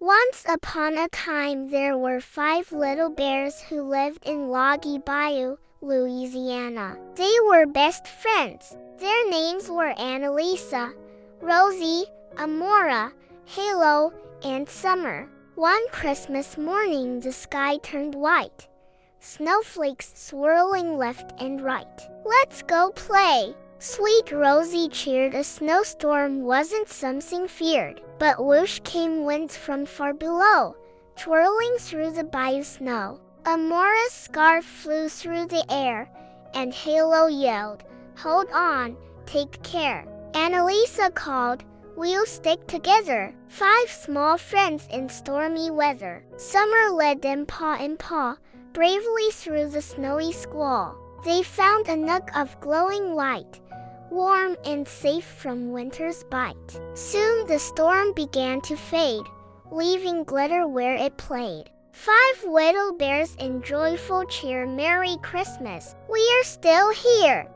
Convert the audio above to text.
Once upon a time there were 5 little bears who lived in Loggy Bayou, Louisiana. They were best friends. Their names were Annalisa, Rosie, Amora, Halo, and Summer. One Christmas morning the sky turned white, snowflakes swirling left and right. "Let's go play!" Sweet Rosie cheered. A snowstorm wasn't something feared, but whoosh came winds from far below, twirling through the bayou snow. Amora's scarf flew through the air, and Halo yelled, "Hold on, take care." Annalisa called, "We'll stick together." 5 small friends in stormy weather. Summer led them paw in paw, bravely through the snowy squall. They found a nook of glowing light, warm and safe from winter's bite. Soon the storm began to fade, leaving glitter where it played. 5 little bears in joyful cheer. Merry Christmas, we are still here.